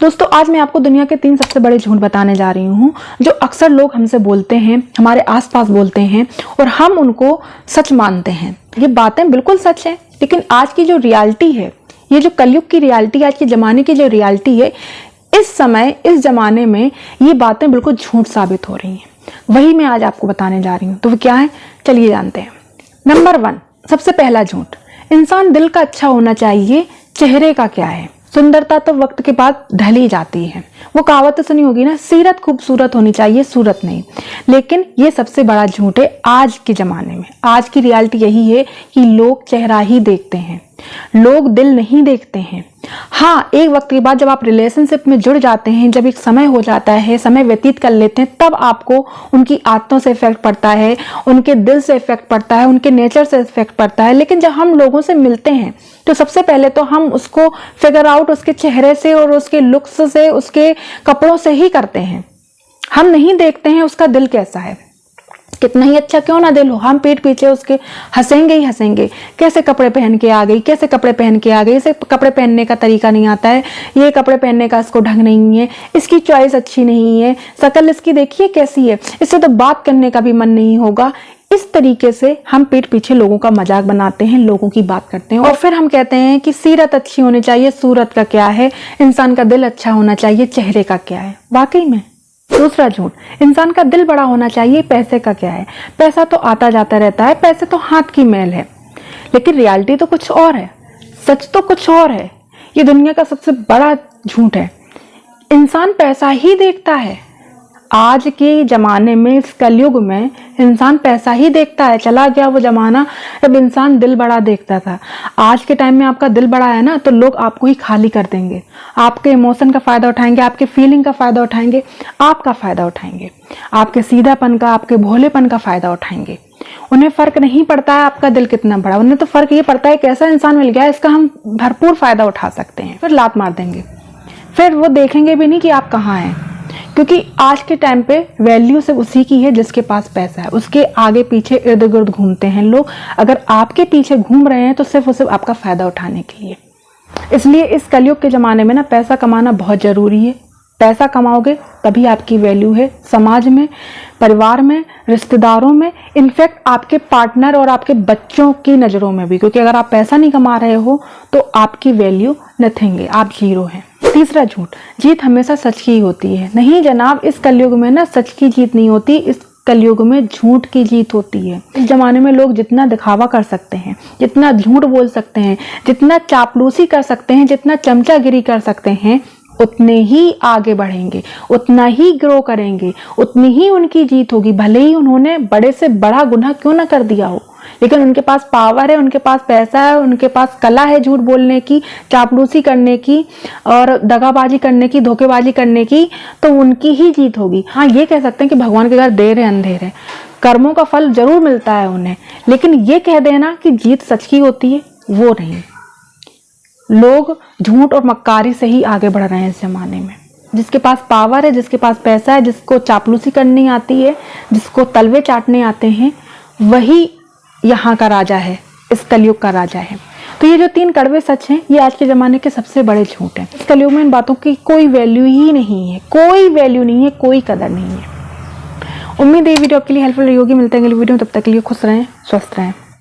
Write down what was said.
दोस्तों आज मैं आपको दुनिया के 3 सबसे बड़े झूठ बताने जा रही हूँ जो अक्सर लोग हमसे बोलते हैं, हमारे आसपास बोलते हैं और हम उनको सच मानते हैं। ये बातें बिल्कुल सच हैं, लेकिन आज की जो रियलिटी है, ये जो कलयुग की रियलिटी, आज के ज़माने की जो रियलिटी है, इस समय इस ज़माने में ये बातें बिल्कुल झूठ साबित हो रही हैं। वही मैं आज आपको बताने जा रही हूँ। तो वो क्या है, चलिए जानते हैं। नंबर 1, सबसे पहला झूठ, इंसान दिल का अच्छा होना चाहिए, चेहरे का क्या है। सुंदरता तो वक्त के बाद ढल ही जाती है। वो कहावत तो सुनी होगी ना, सीरत खूबसूरत होनी चाहिए, सूरत नहीं। लेकिन ये सबसे बड़ा झूठ है आज के ज़माने में। आज की रियलिटी यही है कि लोग चेहरा ही देखते हैं, लोग दिल नहीं देखते हैं। हाँ, एक वक्त के बाद जब आप रिलेशनशिप में जुड़ जाते हैं, जब एक समय हो जाता है, समय व्यतीत कर लेते हैं, तब आपको उनकी आदतों से इफेक्ट पड़ता है, उनके दिल से इफेक्ट पड़ता है, उनके नेचर से इफेक्ट पड़ता है। लेकिन जब हम लोगों से मिलते हैं तो सबसे पहले तो हम उसको फिगर आउट उसके चेहरे से और उसके लुक्स से, उसके कपड़ों से ही करते हैं। हम नहीं देखते हैं उसका दिल कैसा है। कितना ही अच्छा क्यों ना दिल हो, हम पीठ पीछे उसके हंसेंगे ही हंसेंगे। कैसे कपड़े पहन के आ गई, कैसे कपड़े पहन के आ गई, इसे कपड़े पहनने का तरीका नहीं आता है, ये कपड़े पहनने का इसको ढंग नहीं है, इसकी चॉइस अच्छी नहीं है, शक्ल इसकी देखिए कैसी है, इससे तो बात करने का भी मन नहीं होगा। इस तरीके से हम पीठ पीछे लोगों का मजाक बनाते हैं, लोगों की बात करते हैं और फिर हम कहते हैं कि सीरत अच्छी होनी चाहिए, सूरत का क्या है, इंसान का दिल अच्छा होना चाहिए, चेहरे का क्या है। वाकई में। दूसरा झूठ, इंसान का दिल बड़ा होना चाहिए, पैसे का क्या है। पैसा तो आता जाता रहता है, पैसे तो हाथ की मैल है। लेकिन रियलिटी तो कुछ और है, सच तो कुछ और है। ये दुनिया का सबसे बड़ा झूठ है। इंसान पैसा ही देखता है। आज के जमाने में, इस कलयुग में इंसान पैसा ही देखता है। चला गया वो जमाना जब इंसान दिल बड़ा देखता था। आज के टाइम में आपका दिल बड़ा है ना, तो लोग आपको ही खाली कर देंगे, आपके इमोशन का फायदा उठाएंगे, आपके फीलिंग का फायदा उठाएंगे, आपका फायदा उठाएंगे, आपके सीधापन का, आपके भोलेपन का फायदा उठाएंगे। उन्हें फर्क नहीं पड़ता है आपका दिल कितना बड़ा, उन्हें तो फर्क ये पड़ता है कैसा इंसान मिल गया, इसका हम भरपूर फायदा उठा सकते हैं। फिर लात मार देंगे, फिर वो देखेंगे भी नहीं कि आप कहाँ हैं। क्योंकि आज के टाइम पे वैल्यू सिर्फ उसी की है जिसके पास पैसा है। उसके आगे पीछे इर्द गिर्द घूमते हैं लोग। अगर आपके पीछे घूम रहे हैं तो सिर्फ और सिर्फ आपका फायदा उठाने के लिए। इसलिए इस कलयुग के ज़माने में ना पैसा कमाना बहुत ज़रूरी है। पैसा कमाओगे तभी आपकी वैल्यू है, समाज में, परिवार में, रिश्तेदारों में, इनफैक्ट आपके पार्टनर और आपके बच्चों की नज़रों में भी। क्योंकि अगर आप पैसा नहीं कमा रहे हो तो आपकी वैल्यू नथिंग है, आप जीरो हैं। तीसरा झूठ, जीत हमेशा सच की होती है। नहीं जनाब, इस कलयुग में ना सच की जीत नहीं होती, इस कलयुग में झूठ की जीत होती है। इस जमाने में लोग जितना दिखावा कर सकते हैं, जितना झूठ बोल सकते हैं, जितना चापलूसी कर सकते हैं, जितना चमचागिरी कर सकते हैं, उतने ही आगे बढ़ेंगे, उतना ही ग्रो करेंगे, उतनी ही उनकी जीत होगी। भले ही उन्होंने बड़े से बड़ा गुनाह क्यों ना कर दिया हो, लेकिन उनके पास पावर है, उनके पास पैसा है, उनके पास कला है झूठ बोलने की, चापलूसी करने की और दगाबाजी करने की, धोखेबाजी करने की, तो उनकी ही जीत होगी। हाँ, ये कह सकते हैं कि भगवान के घर देर है अंधेर है, कर्मों का फल जरूर मिलता है उन्हें, लेकिन ये कह देना कि जीत सच की होती है, वो नहीं। लोग झूठ और मक्कारी से ही आगे बढ़ रहे हैं इस जमाने में। जिसके पास पावर है, जिसके पास पैसा है, जिसको चापलूसी करनी आती है, जिसको तलवे चाटने आते हैं, वही यहाँ का राजा है, इस कलयुग का राजा है। तो ये जो 3 कड़वे सच हैं, ये आज के ज़माने के सबसे बड़े झूठ हैं। इस कलयुग में इन बातों की कोई वैल्यू ही नहीं है, कोई वैल्यू नहीं है, कोई कदर नहीं है। उम्मीद है ये वीडियो आपके लिए हेल्पफुल होगी। मिलते हैं अगली वीडियो में, तब तक के लिए खुश रहें, स्वस्थ रहें।